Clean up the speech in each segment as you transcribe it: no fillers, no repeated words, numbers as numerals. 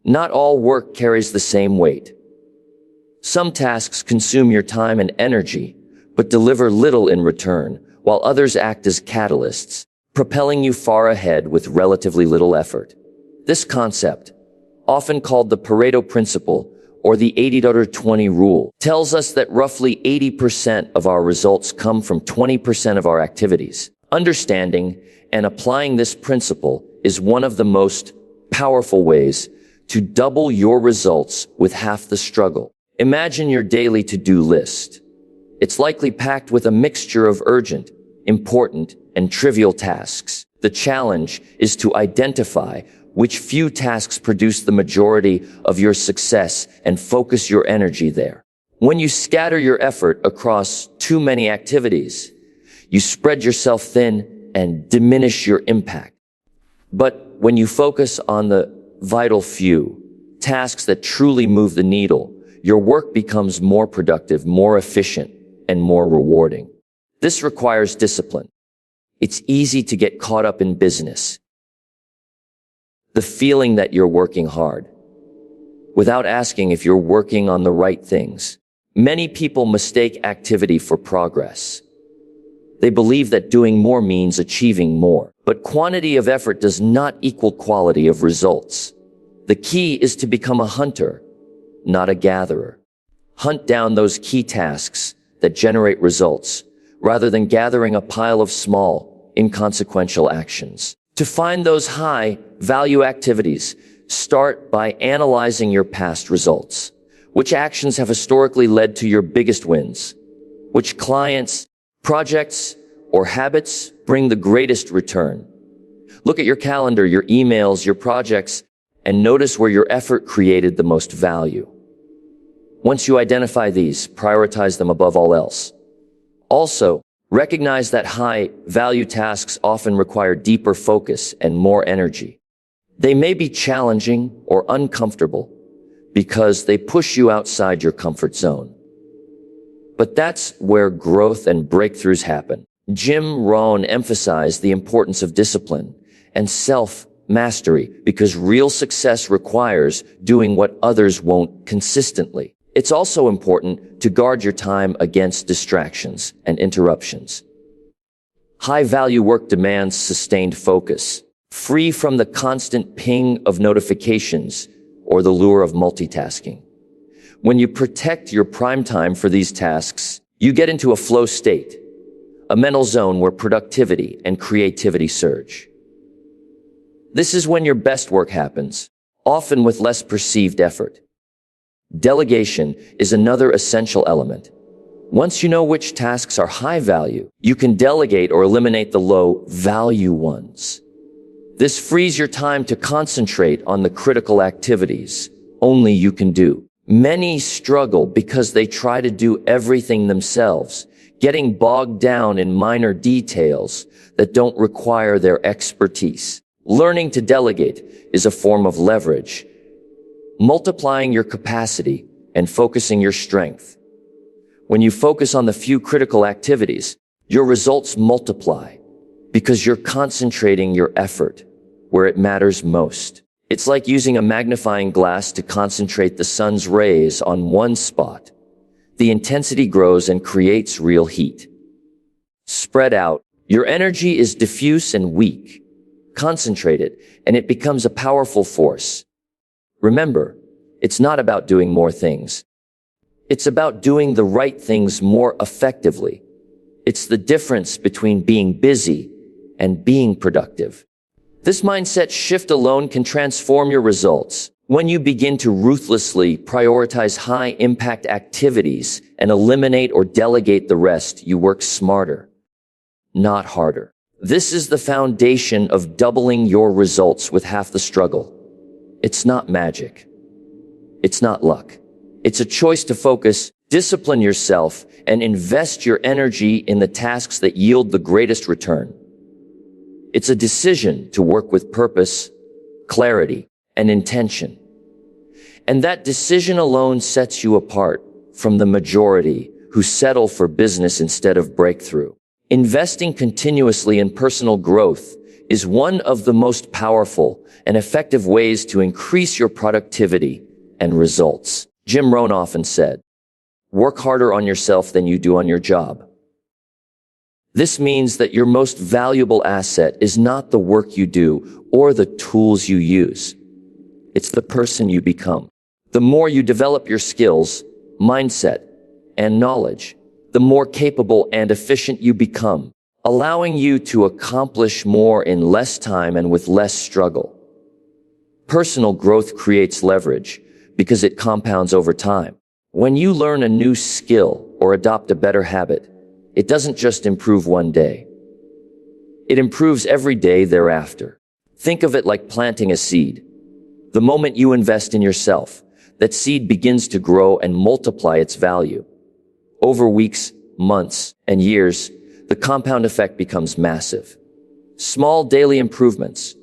Not all work carries the same weight. Some tasks consume your time and energy, but deliver little in return, while others act as catalysts, propelling you far ahead with relatively little effort. This concept, often called the Pareto principle or the 80-20 rule, tells us that roughly 80% of our results come from 20% of our activities. Understanding and applying this principle is one of the most powerful ways to double your results with half the struggle. Imagine your daily to-do list. It's likely packed with a mixture of urgent, important, and trivial tasks. The challenge is to identify which few tasks produce the majority of your success and focus your energy there. When you scatter your effort across too many activities, you spread yourself thin and diminish your impact. But when you focus on the vital few, tasks that truly move the needle, your work becomes more productive, more efficient, and more rewarding. This requires discipline. It's easy to get caught up in business, the feeling that you're working hard, without asking if you're working on the right things. Many people mistake activity for progress. They believe that doing more means achieving more, but quantity of effort does not equal quality of results. The key is to become a hunter, not a gatherer. Hunt down those key tasks that generate results, rather than gathering a pile of small, inconsequential actions. To find those high-value activities, start by analyzing your past results. Which actions have historically led to your biggest wins? Which clients, projects, or habits bring the greatest return? Look at your calendar, your emails, your projects, and notice where your effort created the most value. Once you identify these, prioritize them above all else. Also, recognize that high-value tasks often require deeper focus and more energy. They may be challenging or uncomfortable because they push you outside your comfort zone. But that's where growth and breakthroughs happen. Jim Rohn emphasized the importance of discipline and self-mastery because real success requires doing what others won't consistently. It's also important to guard your time against distractions and interruptions. High-value work demands sustained focus, free from the constant ping of notifications or the lure of multitasking. When you protect your prime time for these tasks, you get into a flow state, a mental zone where productivity and creativity surge. This is when your best work happens, often with less perceived effort. Delegation is another essential element. Once you know which tasks are high value, you can delegate or eliminate the low value ones. This frees your time to concentrate on the critical activities only you can do. Many struggle because they try to do everything themselves, getting bogged down in minor details that don't require their expertise. Learning to delegate is a form of leverage, multiplying your capacity and focusing your strength. When you focus on the few critical activities, your results multiply because you're concentrating your effort where it matters most. It's like using a magnifying glass to concentrate the sun's rays on one spot. The intensity grows and creates real heat. Spread out, your energy is diffuse and weak. Concentrated, and it becomes a powerful force. Remember, it's not about doing more things. It's about doing the right things more effectively. It's the difference between being busy and being productive. This mindset shift alone can transform your results. When you begin to ruthlessly prioritize high-impact activities and eliminate or delegate the rest, you work smarter, not harder. This is the foundation of doubling your results with half the struggle. It's not magic. It's not luck. It's a choice to focus, discipline yourself, and invest your energy in the tasks that yield the greatest return. It's a decision to work with purpose, clarity, and intention. And that decision alone sets you apart from the majority who settle for business instead of breakthrough. Investing continuously in personal growth is one of the most powerful and effective ways to increase your productivity and results. Jim Rohn often said, "Work harder on yourself than you do on your job." This means that your most valuable asset is not the work you do or the tools you use. It's the person you become. The more you develop your skills, mindset, and knowledge, the more capable and efficient you become, allowing you to accomplish more in less time and with less struggle. Personal growth creates leverage because it compounds over time. When you learn a new skill or adopt a better habit, it doesn't just improve one day. It improves every day thereafter. Think of it like planting a seed. The moment you invest in yourself, that seed begins to grow and multiply its value. Over weeks, months, and years, the compound effect becomes massive. Small daily improvements,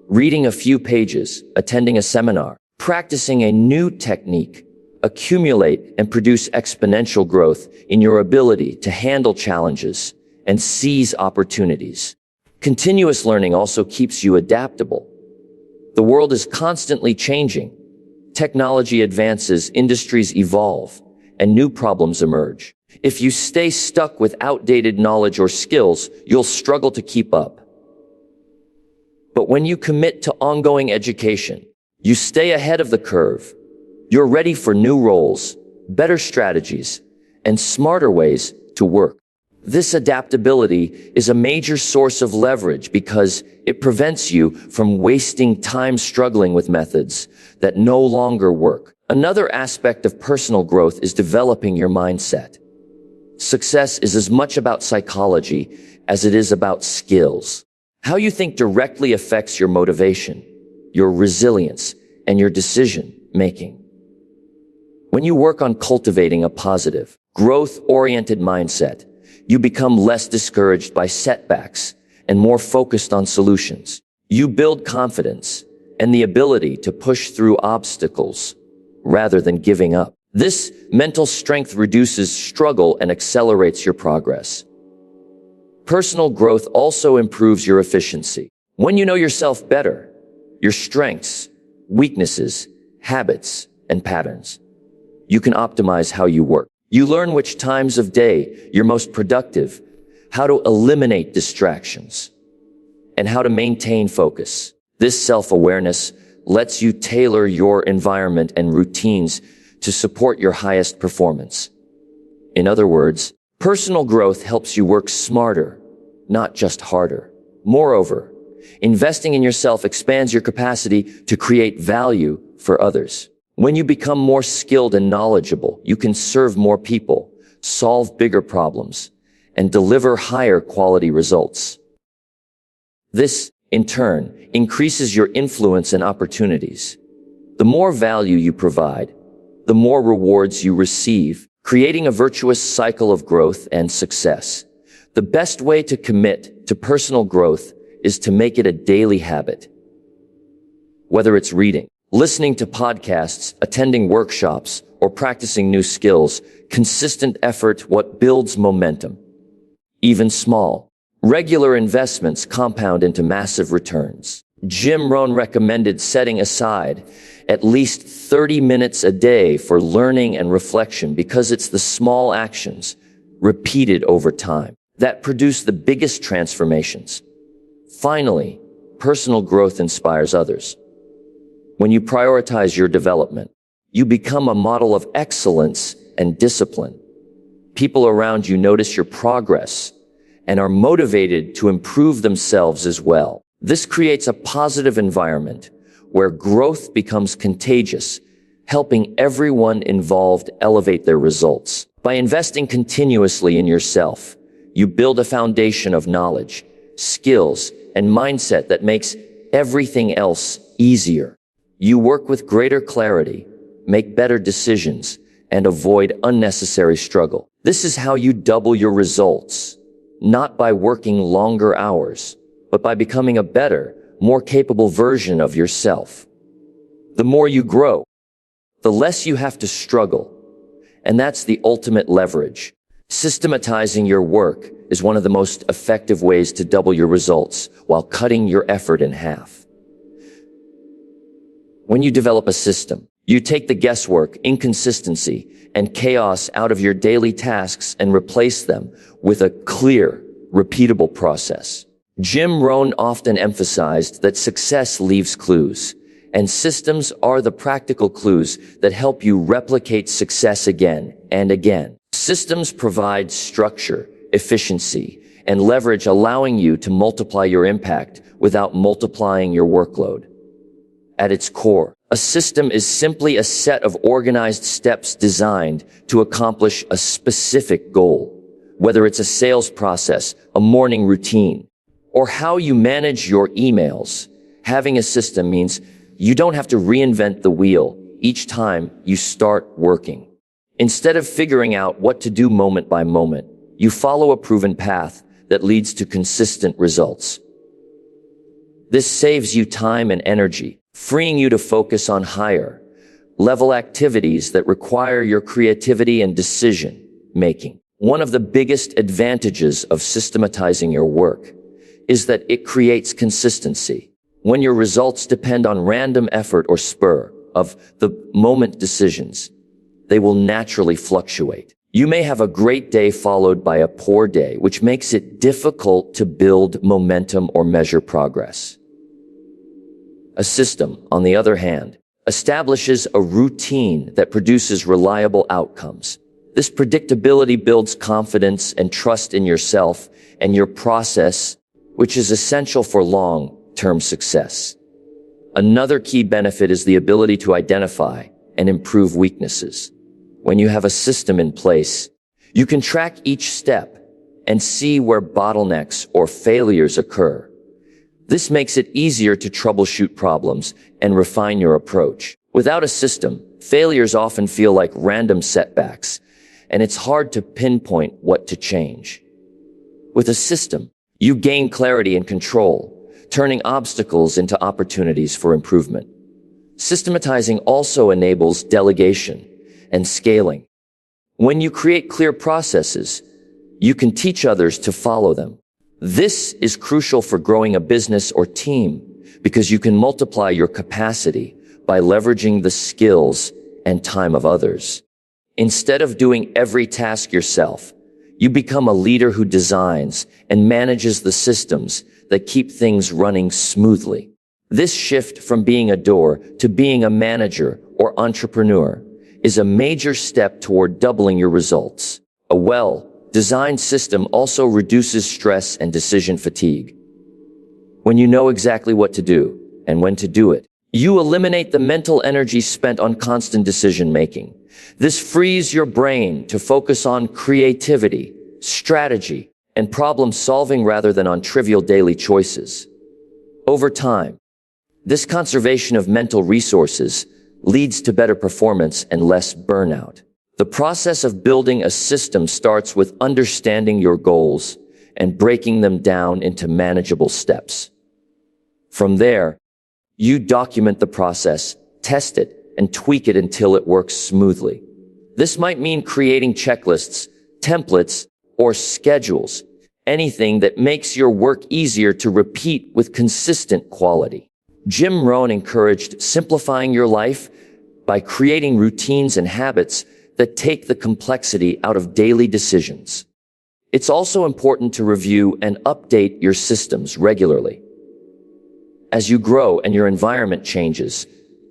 reading a few pages, attending a seminar, practicing a new technique, accumulate and produce exponential growth in your ability to handle challenges and seize opportunities. Continuous learning also keeps you adaptable. The world is constantly changing. Technology advances, industries evolve, and new problems emerge. If you stay stuck with outdated knowledge or skills, you'll struggle to keep up. But when you commit to ongoing education, you stay ahead of the curve. You're ready for new roles, better strategies, and smarter ways to work. This adaptability is a major source of leverage because it prevents you from wasting time struggling with methods that no longer work. Another aspect of personal growth is developing your mindset. Success is as much about psychology as it is about skills. How you think directly affects your motivation, your resilience, and your decision making. When you work on cultivating a positive, growth-oriented mindset, you become less discouraged by setbacks and more focused on solutions. You build confidence and the ability to push through obstacles rather than giving up. This mental strength reduces struggle and accelerates your progress. Personal growth also improves your efficiency. When you know yourself better, your strengths, weaknesses, habits, and patterns, you can optimize how you work. You learn which times of day you're most productive, how to eliminate distractions, and how to maintain focus. This self-awareness lets you tailor your environment and routines to support your highest performance. In other words, personal growth helps you work smarter, not just harder. Moreover, investing in yourself expands your capacity to create value for others. When you become more skilled and knowledgeable, you can serve more people, solve bigger problems, and deliver higher quality results. This, in turn, increases your influence and opportunities. The more value you provide, the more rewards you receive, creating a virtuous cycle of growth and success. The best way to commit to personal growth is to make it a daily habit. Whether it's reading, listening to podcasts, attending workshops, or practicing new skills, consistent effort what builds momentum. Even small, regular investments compound into massive returns. Jim Rohn recommended setting aside at least 30 minutes a day for learning and reflection because it's the small actions, repeated over time, that produce the biggest transformations. Finally, personal growth inspires others. When you prioritize your development, you become a model of excellence and discipline. People around you notice your progress and are motivated to improve themselves as well. This creates a positive environment where growth becomes contagious, helping everyone involved elevate their results. By investing continuously in yourself, you build a foundation of knowledge, skills, and mindset that makes everything else easier. You work with greater clarity, make better decisions, and avoid unnecessary struggle. This is how you double your results, not by working longer hours, but by becoming a better, more capable version of yourself. The more you grow, the less you have to struggle, and that's the ultimate leverage. Systematizing your work is one of the most effective ways to double your results while cutting your effort in half. When you develop a system, you take the guesswork, inconsistency, and chaos out of your daily tasks and replace them with a clear, repeatable process. Jim Rohn often emphasized that success leaves clues, and systems are the practical clues that help you replicate success again and again. Systems provide structure, efficiency, and leverage, allowing you to multiply your impact without multiplying your workload. At its core, a system is simply a set of organized steps designed to accomplish a specific goal. Whether it's a sales process, a morning routine, or how you manage your emails, having a system means you don't have to reinvent the wheel each time you start working. Instead of figuring out what to do moment by moment, you follow a proven path that leads to consistent results. This saves you time and energy, freeing you to focus on higher level activities that require your creativity and decision making. One of the biggest advantages of systematizing your work is that it creates consistency. When your results depend on random effort or spur of the moment decisions, they will naturally fluctuate. You may have a great day followed by a poor day, which makes it difficult to build momentum or measure progress. A system, on the other hand, establishes a routine that produces reliable outcomes. This predictability builds confidence and trust in yourself and your process, which is essential for long-term success. Another key benefit is the ability to identify and improve weaknesses. When you have a system in place, you can track each step and see where bottlenecks or failures occur. This makes it easier to troubleshoot problems and refine your approach. Without a system, failures often feel like random setbacks, and it's hard to pinpoint what to change. With a system, you gain clarity and control, turning obstacles into opportunities for improvement. Systematizing also enables delegation and scaling. When you create clear processes, you can teach others to follow them. This is crucial for growing a business or team because you can multiply your capacity by leveraging the skills and time of others. Instead of doing every task yourself, you become a leader who designs and manages the systems that keep things running smoothly. This shift from being a doer to being a manager or entrepreneur is a major step toward doubling your results. A well-designed system also reduces stress and decision fatigue. When you know exactly what to do and when to do it, you eliminate the mental energy spent on constant decision-making. This frees your brain to focus on creativity, strategy, and problem-solving rather than on trivial daily choices. Over time, this conservation of mental resources leads to better performance and less burnout. The process of building a system starts with understanding your goals and breaking them down into manageable steps. From there, you document the process, test it, and tweak it until it works smoothly. This might mean creating checklists, templates, or schedules, anything that makes your work easier to repeat with consistent quality. Jim Rohn encouraged simplifying your life by creating routines and habits that take the complexity out of daily decisions. It's also important to review and update your systems regularly. As you grow and your environment changes,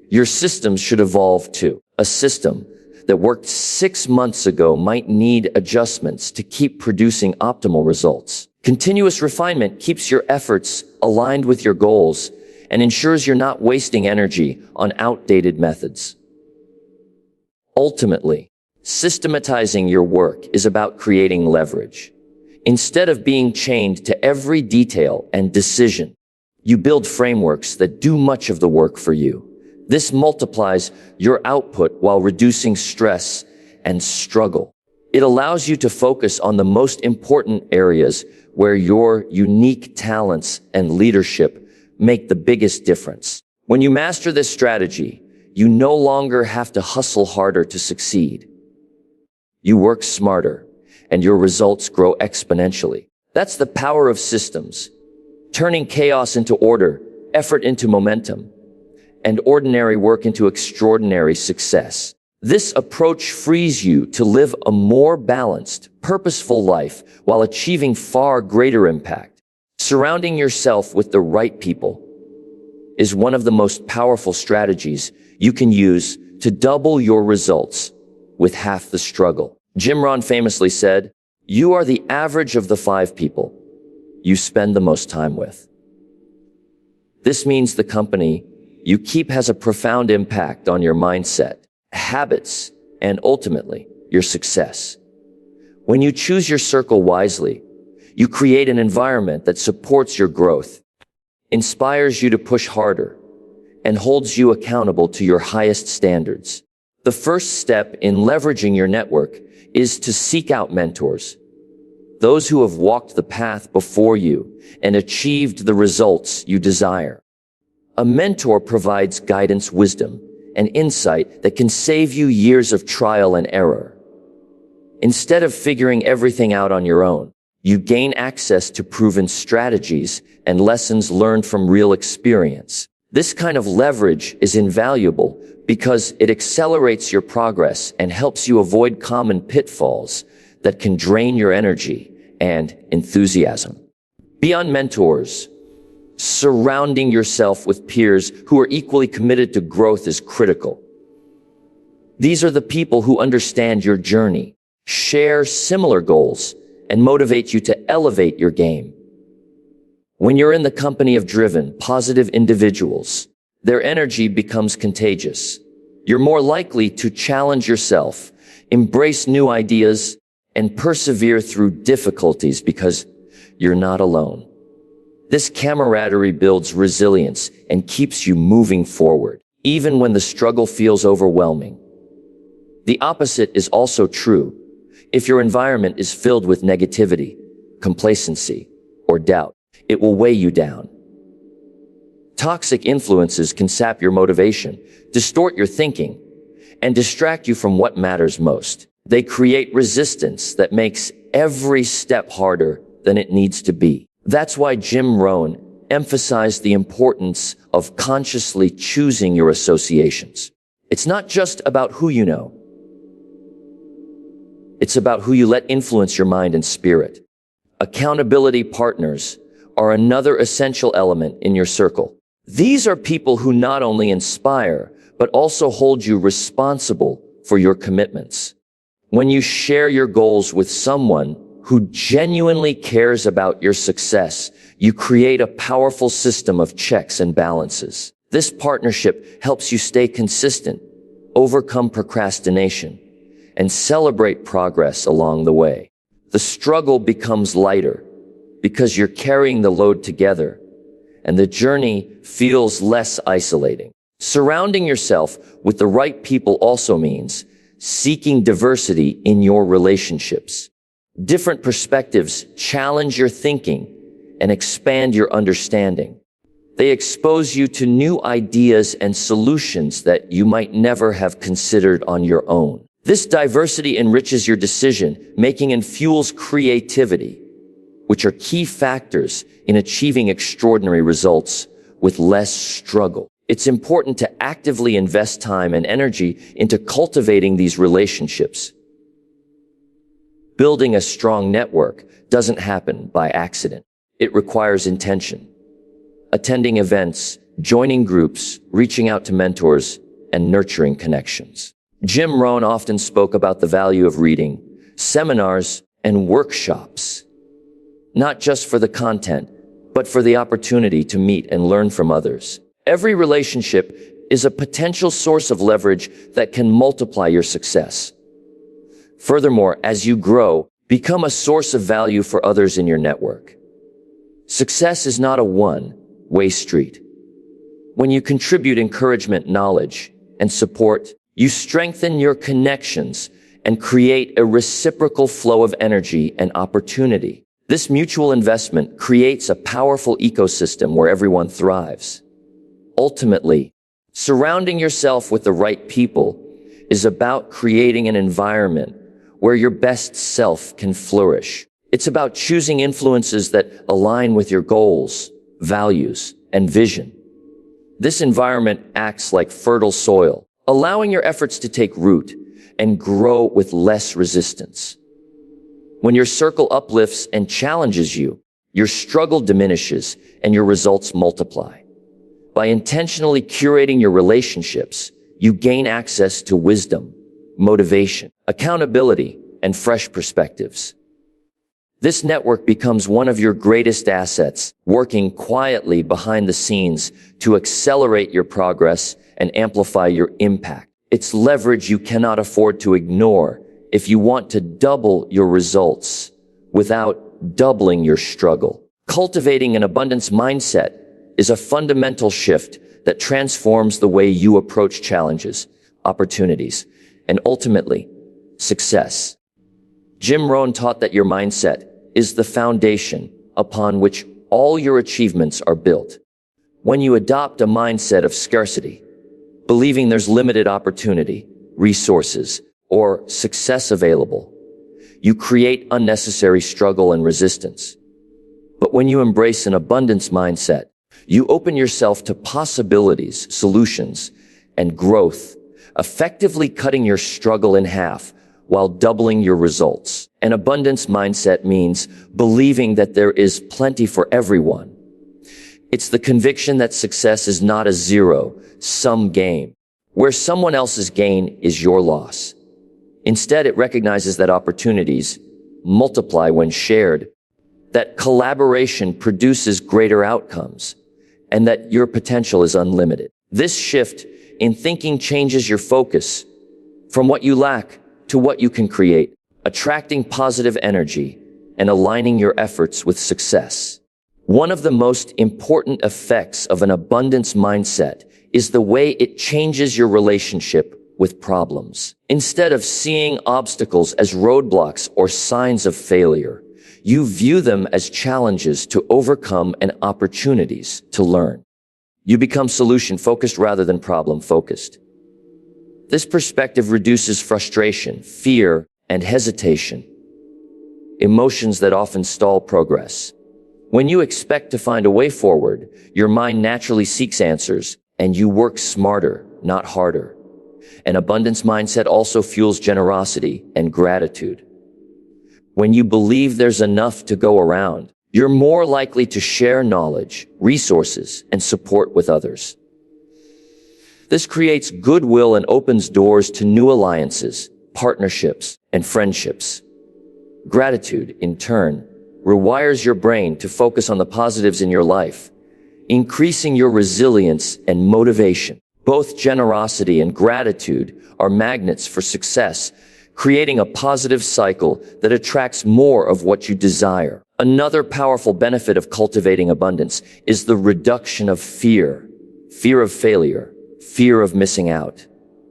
your systems should evolve too. A system that worked 6 months ago might need adjustments to keep producing optimal results. Continuous refinement keeps your efforts aligned with your goals and ensures you're not wasting energy on outdated methods. Ultimately, systematizing your work is about creating leverage. Instead of being chained to every detail and decision, you build frameworks that do much of the work for you. This multiplies your output while reducing stress and struggle. It allows you to focus on the most important areas where your unique talents and leadership make the biggest difference. When you master this strategy, you no longer have to hustle harder to succeed. You work smarter, and your results grow exponentially. That's the power of systems, turning chaos into order, effort into momentum, and ordinary work into extraordinary success. This approach frees you to live a more balanced, purposeful life while achieving far greater impact. Surrounding yourself with the right people is one of the most powerful strategies you can use to double your results with half the struggle. Jim Rohn famously said, "You are the average of the 5 people you spend the most time with." This means the company you keep has a profound impact on your mindset, habits, and ultimately, your success. When you choose your circle wisely, you create an environment that supports your growth, inspires you to push harder, and holds you accountable to your highest standards. The first step in leveraging your network is to seek out mentors, those who have walked the path before you and achieved the results you desire. A mentor provides guidance, wisdom, and insight that can save you years of trial and error. Instead of figuring everything out on your own, you gain access to proven strategies and lessons learned from real experience. This kind of leverage is invaluable because it accelerates your progress and helps you avoid common pitfalls that can drain your energy and enthusiasm. Beyond mentors, surrounding yourself with peers who are equally committed to growth is critical. These are the people who understand your journey, share similar goals, and motivate you to elevate your game. When you're in the company of driven, positive individuals, their energy becomes contagious. You're more likely to challenge yourself, embrace new ideas, and persevere through difficulties because you're not alone. This camaraderie builds resilience and keeps you moving forward, even when the struggle feels overwhelming. The opposite is also true. If your environment is filled with negativity, complacency, or doubt, it will weigh you down. Toxic influences can sap your motivation, distort your thinking, and distract you from what matters most. They create resistance that makes every step harder than it needs to be. That's why Jim Rohn emphasized the importance of consciously choosing your associations. It's not just about who you know. It's about who you let influence your mind and spirit. Accountability partners are another essential element in your circle. These are people who not only inspire, but also hold you responsible for your commitments. When you share your goals with someone who genuinely cares about your success, you create a powerful system of checks and balances. This partnership helps you stay consistent, overcome procrastination, and celebrate progress along the way. The struggle becomes lighter because you're carrying the load together, and the journey feels less isolating. Surrounding yourself with the right people also means seeking diversity in your relationships. Different perspectives challenge your thinking and expand your understanding. They expose you to new ideas and solutions that you might never have considered on your own. This diversity enriches your decision making and fuels creativity, which are key factors in achieving extraordinary results with less struggle. It's important to actively invest time and energy into cultivating these relationships. Building a strong network doesn't happen by accident. It requires intention. Attending events, joining groups, reaching out to mentors, and nurturing connections. Jim Rohn often spoke about the value of reading, seminars, and workshops, not just for the content, but for the opportunity to meet and learn from others. Every relationship is a potential source of leverage that can multiply your success. Furthermore, as you grow, become a source of value for others in your network. Success is not a one-way street. When you contribute encouragement, knowledge, and support, you strengthen your connections and create a reciprocal flow of energy and opportunity. This mutual investment creates a powerful ecosystem where everyone thrives. Ultimately, surrounding yourself with the right people is about creating an environment where your best self can flourish. It's about choosing influences that align with your goals, values, and vision. This environment acts like fertile soil, allowing your efforts to take root and grow with less resistance. When your circle uplifts and challenges you, your struggle diminishes and your results multiply. By intentionally curating your relationships, you gain access to wisdom, motivation, accountability, and fresh perspectives. This network becomes one of your greatest assets, working quietly behind the scenes to accelerate your progress and amplify your impact. It's leverage you cannot afford to ignore if you want to double your results without doubling your struggle. Cultivating an abundance mindset is a fundamental shift that transforms the way you approach challenges, opportunities, and ultimately, success. Jim Rohn taught that your mindset is the foundation upon which all your achievements are built. When you adopt a mindset of scarcity, believing there's limited opportunity, resources, or success available, you create unnecessary struggle and resistance. But when you embrace an abundance mindset, you open yourself to possibilities, solutions, and growth, effectively cutting your struggle in half while doubling your results. An abundance mindset means believing that there is plenty for everyone. It's the conviction that success is not a zero-sum game, where someone else's gain is your loss. Instead, it recognizes that opportunities multiply when shared, that collaboration produces greater outcomes, and that your potential is unlimited. This shift in thinking changes your focus from what you lack to what you can create, attracting positive energy and aligning your efforts with success. One of the most important effects of an abundance mindset is the way it changes your relationship with problems. Instead of seeing obstacles as roadblocks or signs of failure, you view them as challenges to overcome and opportunities to learn. You become solution-focused rather than problem-focused. This perspective reduces frustration, fear, and hesitation, emotions that often stall progress. When you expect to find a way forward, your mind naturally seeks answers, and you work smarter, not harder. An abundance mindset also fuels generosity and gratitude. When you believe there's enough to go around, you're more likely to share knowledge, resources, and support with others. This creates goodwill and opens doors to new alliances, partnerships, and friendships. Gratitude, in turn, rewires your brain to focus on the positives in your life, increasing your resilience and motivation. Both generosity and gratitude are magnets for success, creating a positive cycle that attracts more of what you desire. Another powerful benefit of cultivating abundance is the reduction of fear. Fear of failure, fear of missing out,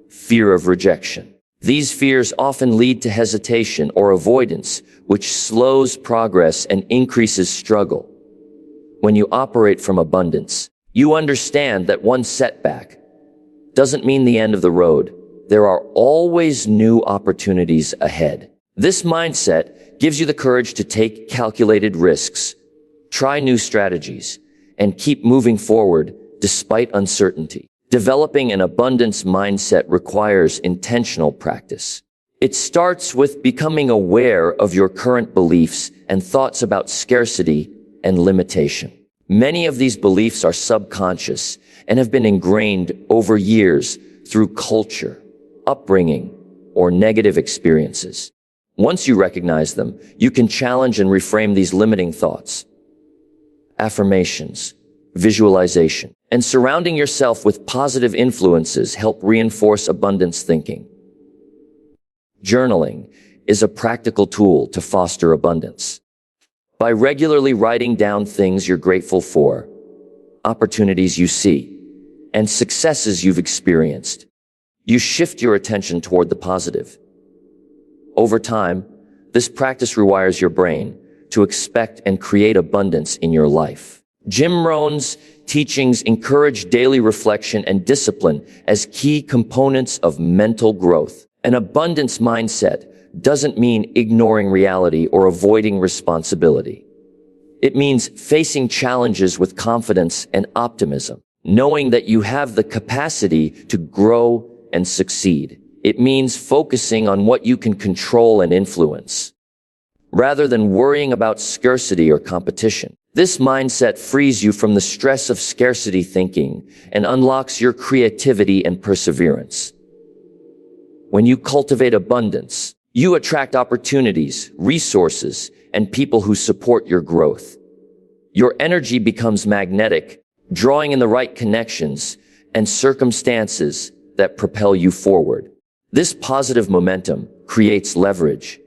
fear of rejection. These fears often lead to hesitation or avoidance, which slows progress and increases struggle. When you operate from abundance, you understand that one setback doesn't mean the end of the road. There are always new opportunities ahead. This mindset gives you the courage to take calculated risks, try new strategies, and keep moving forward despite uncertainty. Developing an abundance mindset requires intentional practice. It starts with becoming aware of your current beliefs and thoughts about scarcity and limitation. Many of these beliefs are subconscious and have been ingrained over years through culture, upbringing, or negative experiences. Once you recognize them, you can challenge and reframe these limiting thoughts. Affirmations, visualization, and surrounding yourself with positive influences help reinforce abundance thinking. Journaling is a practical tool to foster abundance. By regularly writing down things you're grateful for, opportunities you see, and successes you've experienced, you shift your attention toward the positive. Over time, this practice rewires your brain to expect and create abundance in your life. Jim Rohn's teachings encourage daily reflection and discipline as key components of mental growth. An abundance mindset doesn't mean ignoring reality or avoiding responsibility. It means facing challenges with confidence and optimism, knowing that you have the capacity to grow and succeed. It means focusing on what you can control and influence, rather than worrying about scarcity or competition. This mindset frees you from the stress of scarcity thinking and unlocks your creativity and perseverance. When you cultivate abundance, you attract opportunities, resources, and people who support your growth. Your energy becomes magnetic, drawing in the right connections and circumstances that propel you forward. This positive momentum creates leverage.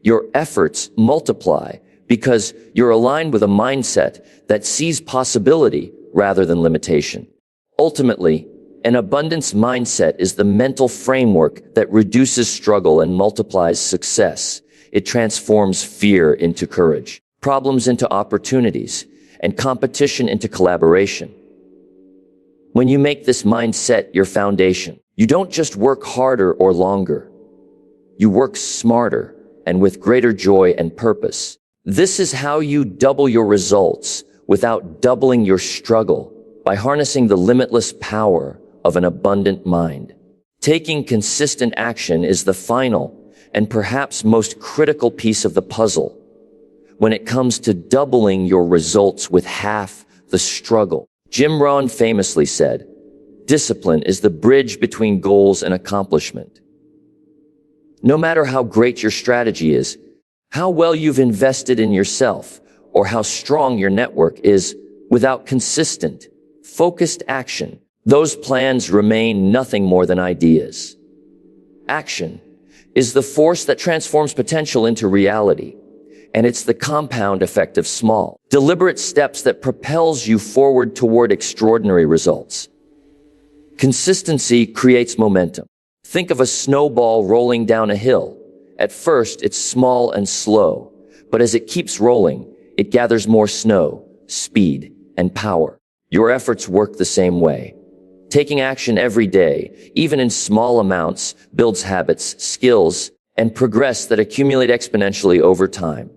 Your efforts multiply because you're aligned with a mindset that sees possibility rather than limitation. Ultimately, an abundance mindset is the mental framework that reduces struggle and multiplies success. It transforms fear into courage, problems into opportunities, and competition into collaboration. When you make this mindset your foundation, you don't just work harder or longer. You work smarter and with greater joy and purpose. This is how you double your results without doubling your struggle, by harnessing the limitless power of an abundant mind. Taking consistent action is the final and perhaps most critical piece of the puzzle when it comes to doubling your results with half the struggle. Jim Rohn famously said, "Discipline is the bridge between goals and accomplishment." No matter how great your strategy is, how well you've invested in yourself, or how strong your network is, without consistent, focused action, those plans remain nothing more than ideas. Action is the force that transforms potential into reality, and it's the compound effect of small, deliberate steps that propels you forward toward extraordinary results. Consistency creates momentum. Think of a snowball rolling down a hill. At first, it's small and slow, but as it keeps rolling, it gathers more snow, speed, and power. Your efforts work the same way. Taking action every day, even in small amounts, builds habits, skills, and progress that accumulate exponentially over time.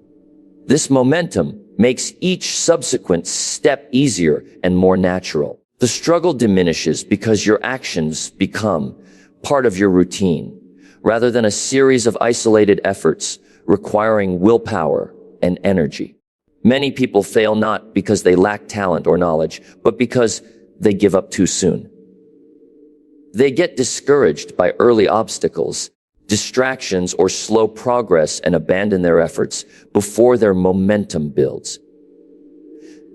This momentum makes each subsequent step easier and more natural. The struggle diminishes because your actions become part of your routine, rather than a series of isolated efforts requiring willpower and energy. Many people fail not because they lack talent or knowledge, but because they give up too soon. They get discouraged by early obstacles, distractions, or slow progress and abandon their efforts before their momentum builds.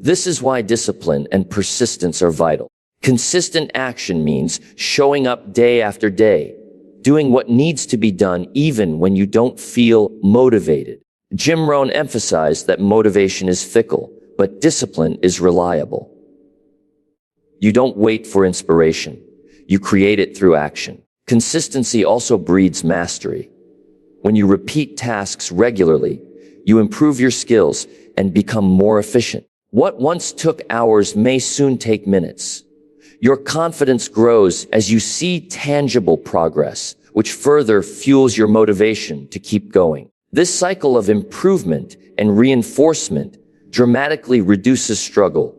This is why discipline and persistence are vital. Consistent action means showing up day after day, doing what needs to be done even when you don't feel motivated. Jim Rohn emphasized that motivation is fickle, but discipline is reliable. You don't wait for inspiration. You create it through action. Consistency also breeds mastery. When you repeat tasks regularly, you improve your skills and become more efficient. What once took hours may soon take minutes. Your confidence grows as you see tangible progress, which further fuels your motivation to keep going. This cycle of improvement and reinforcement dramatically reduces struggle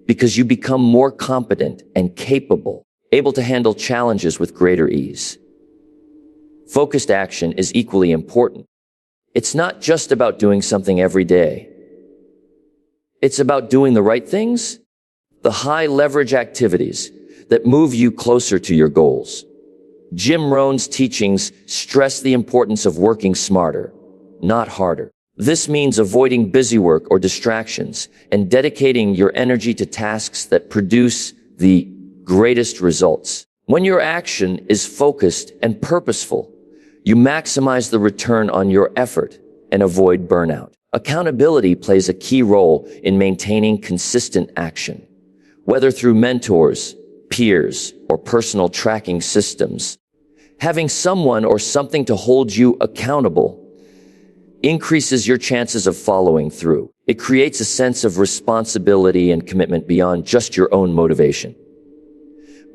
because you become more competent and capable, able to handle challenges with greater ease. Focused action is equally important. It's not just about doing something every day. It's about doing the right things, the high leverage activities that move you closer to your goals. Jim Rohn's teachings stress the importance of working smarter, not harder. This means avoiding busy work or distractions and dedicating your energy to tasks that produce the greatest results. When your action is focused and purposeful, you maximize the return on your effort and avoid burnout. Accountability plays a key role in maintaining consistent action. Whether through mentors, peers, or personal tracking systems, having someone or something to hold you accountable increases your chances of following through. It creates a sense of responsibility and commitment beyond just your own motivation.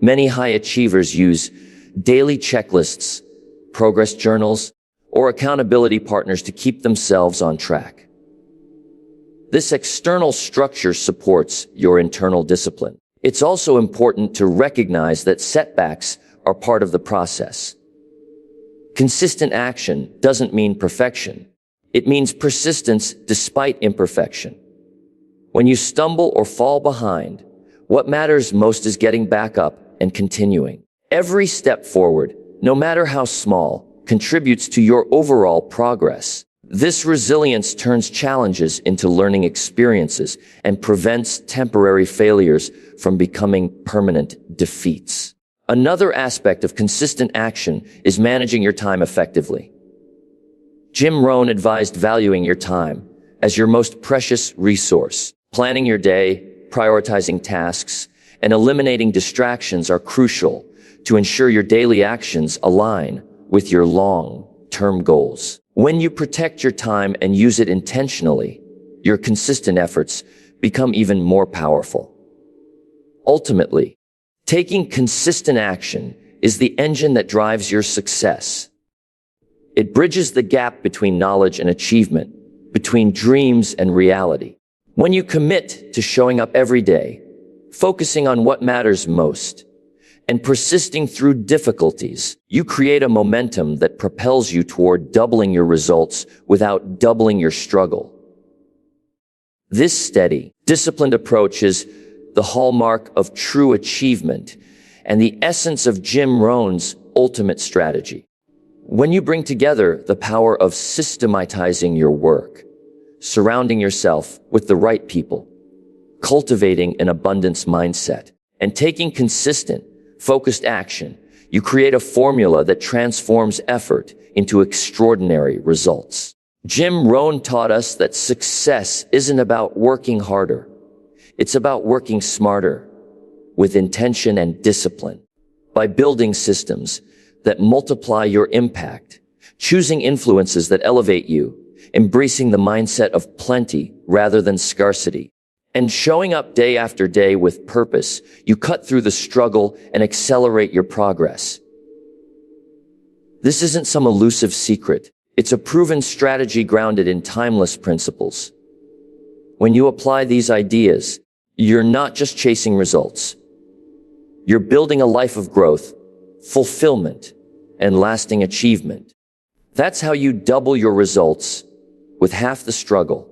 Many high achievers use daily checklists, progress journals, or accountability partners to keep themselves on track. This external structure supports your internal discipline. It's also important to recognize that setbacks are part of the process. Consistent action doesn't mean perfection. It means persistence despite imperfection. When you stumble or fall behind, what matters most is getting back up and continuing. Every step forward, no matter how small, contributes to your overall progress. This resilience turns challenges into learning experiences and prevents temporary failures from becoming permanent defeats. Another aspect of consistent action is managing your time effectively. Jim Rohn advised valuing your time as your most precious resource. Planning your day, prioritizing tasks, and eliminating distractions are crucial to ensure your daily actions align with your long-term goals. When you protect your time and use it intentionally, your consistent efforts become even more powerful. Ultimately, taking consistent action is the engine that drives your success. It bridges the gap between knowledge and achievement, between dreams and reality. When you commit to showing up every day, focusing on what matters most, and persisting through difficulties, you create a momentum that propels you toward doubling your results without doubling your struggle. This steady, disciplined approach is the hallmark of true achievement and the essence of Jim Rohn's ultimate strategy. When you bring together the power of systematizing your work, surrounding yourself with the right people, cultivating an abundance mindset, and taking consistent, focused action, you create a formula that transforms effort into extraordinary results. Jim Rohn taught us that success isn't about working harder. It's about working smarter, with intention and discipline. By building systems that multiply your impact, choosing influences that elevate you, embracing the mindset of plenty rather than scarcity, and showing up day after day with purpose, you cut through the struggle and accelerate your progress. This isn't some elusive secret. It's a proven strategy grounded in timeless principles. When you apply these ideas, you're not just chasing results. You're building a life of growth, fulfillment, and lasting achievement. That's how you double your results with half the struggle.